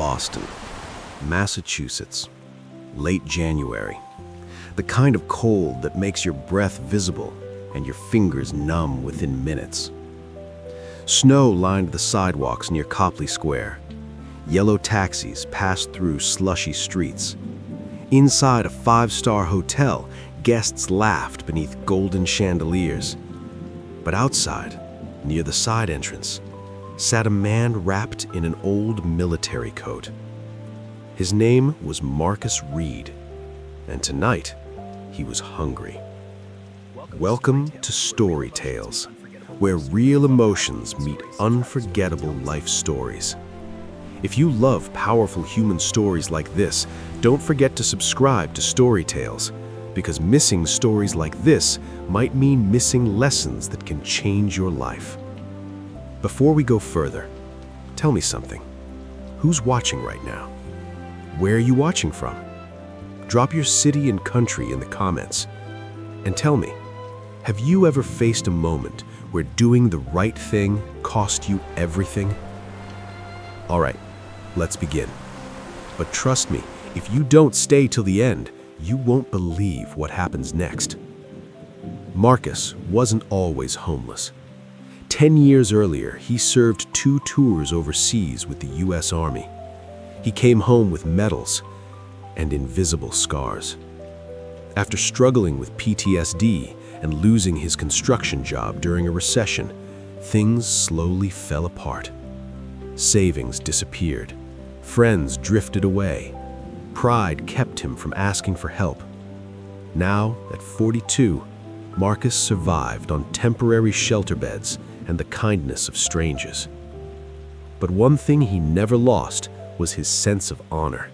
Boston, Massachusetts, late January. The kind of cold that makes your breath visible and your fingers numb within minutes. Snow lined the sidewalks near Copley Square. Yellow taxis passed through slushy streets. Inside a five-star hotel, guests laughed beneath golden chandeliers. But outside, near the side entrance, sat a man wrapped in an old military coat. His name was Marcus Reed, and tonight he was hungry. Welcome to Story Tales, where real emotions meet unforgettable life stories. If you love powerful human stories like this, don't forget to subscribe to Story Tales, because missing stories like this might mean missing lessons that can change your life. Before we go further, tell me something. Who's watching right now? Where are you watching from? Drop your city and country in the comments. And tell me, have you ever faced a moment where doing the right thing cost you everything? All right, let's begin. But trust me, if you don't stay till the end, you won't believe what happens next. Marcus wasn't always homeless. 10 years earlier, he served 2 tours overseas with the U.S. Army. He came home with medals and invisible scars. After struggling with PTSD and losing his construction job during a recession, things slowly fell apart. Savings disappeared. Friends drifted away. Pride kept him from asking for help. Now, at 42, Marcus survived on temporary shelter beds and the kindness of strangers. But one thing he never lost was his sense of honor.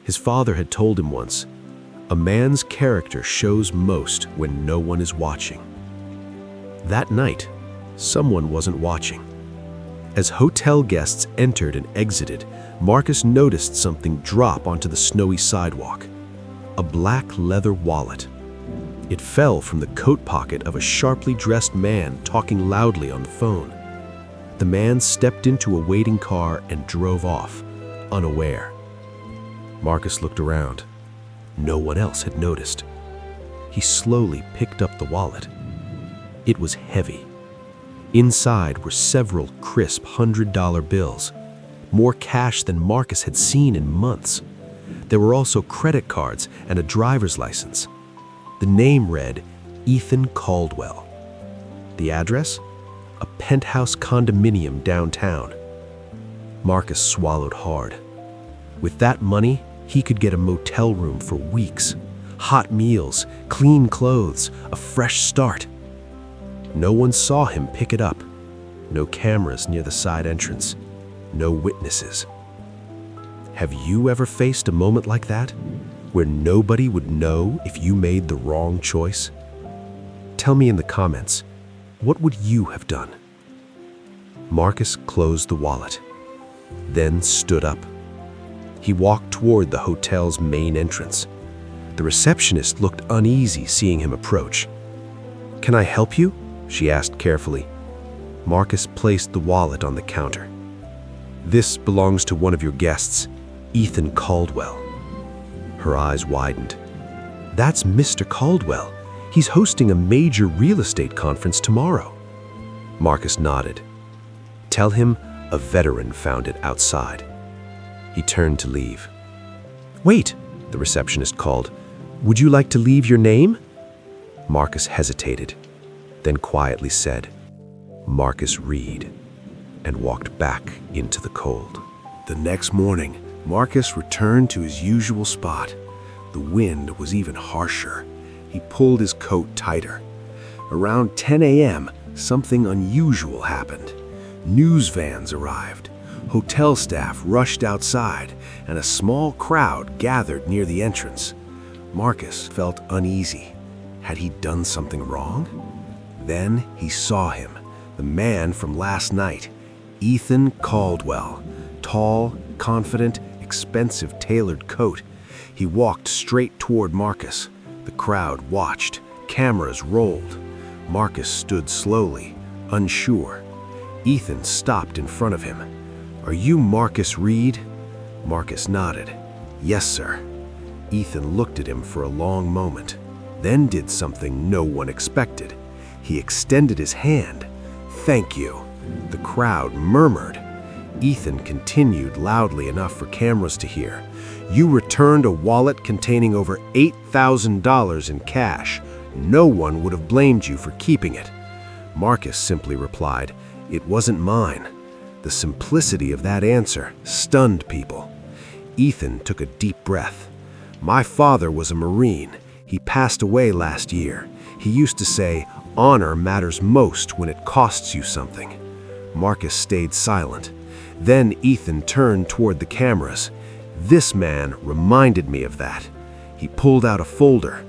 His father had told him once, "A man's character shows most when no one is watching." That night, someone wasn't watching. As hotel guests entered and exited, Marcus noticed something drop onto the snowy sidewalk. A black leather wallet. It fell from the coat pocket of a sharply dressed man talking loudly on the phone. The man stepped into a waiting car and drove off, unaware. Marcus looked around. No one else had noticed. He slowly picked up the wallet. It was heavy. Inside were several crisp $100 bills, more cash than Marcus had seen in months. There were also credit cards and a driver's license. The name read Ethan Caldwell. The address? A penthouse condominium downtown. Marcus swallowed hard. With that money, he could get a motel room for weeks, hot meals, clean clothes, a fresh start. No one saw him pick it up. No cameras near the side entrance. No witnesses. Have you ever faced a moment like that, where nobody would know if you made the wrong choice? Tell me in the comments, what would you have done? Marcus closed the wallet, then stood up. He walked toward the hotel's main entrance. The receptionist looked uneasy seeing him approach. "Can I help you?" she asked carefully. Marcus placed the wallet on the counter. "This belongs to one of your guests, Ethan Caldwell." Her eyes widened. "That's Mr. Caldwell. He's hosting a major real estate conference tomorrow." Marcus nodded. "Tell him a veteran found it outside." He turned to leave. "Wait," the receptionist called. "Would you like to leave your name?" Marcus hesitated, then quietly said, "Marcus Reed," and walked back into the cold. The next morning, Marcus returned to his usual spot. The wind was even harsher. He pulled his coat tighter. Around 10 a.m., something unusual happened. News vans arrived. Hotel staff rushed outside, and a small crowd gathered near the entrance. Marcus felt uneasy. Had he done something wrong? Then he saw him, the man from last night, Ethan Caldwell. Tall, confident, expensive tailored coat. He walked straight toward Marcus. The crowd watched. Cameras rolled. Marcus stood slowly, unsure. Ethan stopped in front of him. "Are you Marcus Reed?" Marcus nodded. "Yes, sir." Ethan looked at him for a long moment, then did something no one expected. He extended his hand. "Thank you." The crowd murmured. Ethan continued loudly enough for cameras to hear. "You returned a wallet containing over $8,000 in cash. No one would have blamed you for keeping it." Marcus simply replied, "It wasn't mine." The simplicity of that answer stunned people. Ethan took a deep breath. "My father was a Marine. He passed away last year. He used to say, 'Honor matters most when it costs you something.'" Marcus stayed silent. Then Ethan turned toward the cameras. "This man reminded me of that." He pulled out a folder.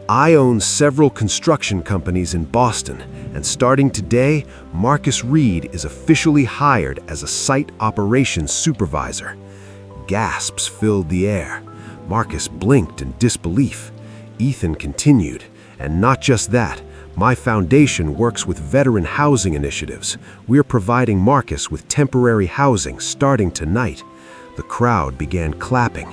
"I own several construction companies in Boston, and starting today, Marcus Reed is officially hired as a site operations supervisor." Gasps filled the air. Marcus blinked in disbelief. Ethan continued, "And not just that. My foundation works with veteran housing initiatives. We're providing Marcus with temporary housing starting tonight." The crowd began clapping.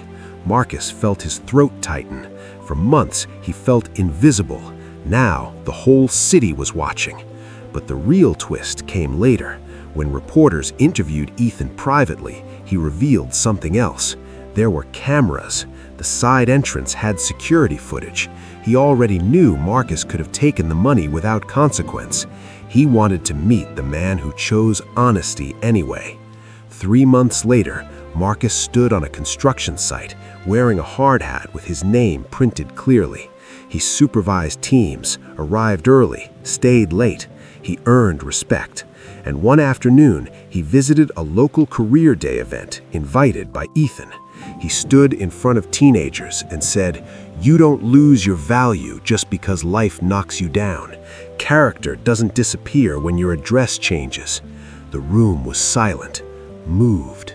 Marcus felt his throat tighten. For months, he felt invisible. Now, the whole city was watching. But the real twist came later. When reporters interviewed Ethan privately, he revealed something else. There were cameras. The side entrance had security footage. He already knew Marcus could have taken the money without consequence. He wanted to meet the man who chose honesty anyway. 3 months later, Marcus stood on a construction site, wearing a hard hat with his name printed clearly. He supervised teams, arrived early, stayed late. He earned respect. And one afternoon, he visited a local career day event invited by Ethan. He stood in front of teenagers and said, "You don't lose your value just because life knocks you down. Character doesn't disappear when your address changes." The room was silent, moved.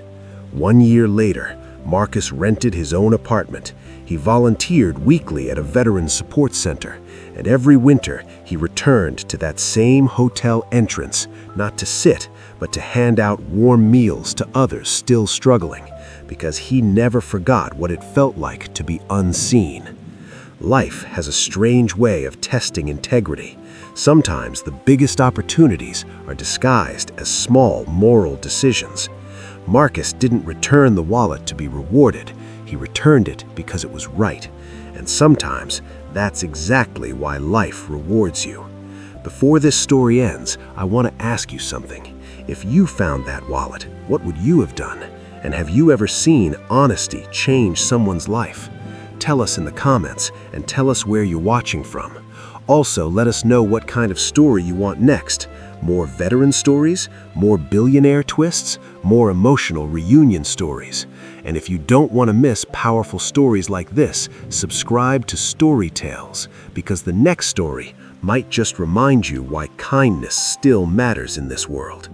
1 year later, Marcus rented his own apartment. He volunteered weekly at a veteran support center, and every winter he returned to that same hotel entrance, not to sit, but to hand out warm meals to others still struggling, because he never forgot what it felt like to be unseen. Life has a strange way of testing integrity. Sometimes the biggest opportunities are disguised as small moral decisions. Marcus didn't return the wallet to be rewarded. He returned it because it was right. And sometimes that's exactly why life rewards you. Before this story ends, I want to ask you something. If you found that wallet, what would you have done? And have you ever seen honesty change someone's life? Tell us in the comments and tell us where you're watching from. Also, let us know what kind of story you want next. More veteran stories, more billionaire twists, more emotional reunion stories. And if you don't want to miss powerful stories like this, subscribe to Story Tales, because the next story might just remind you why kindness still matters in this world.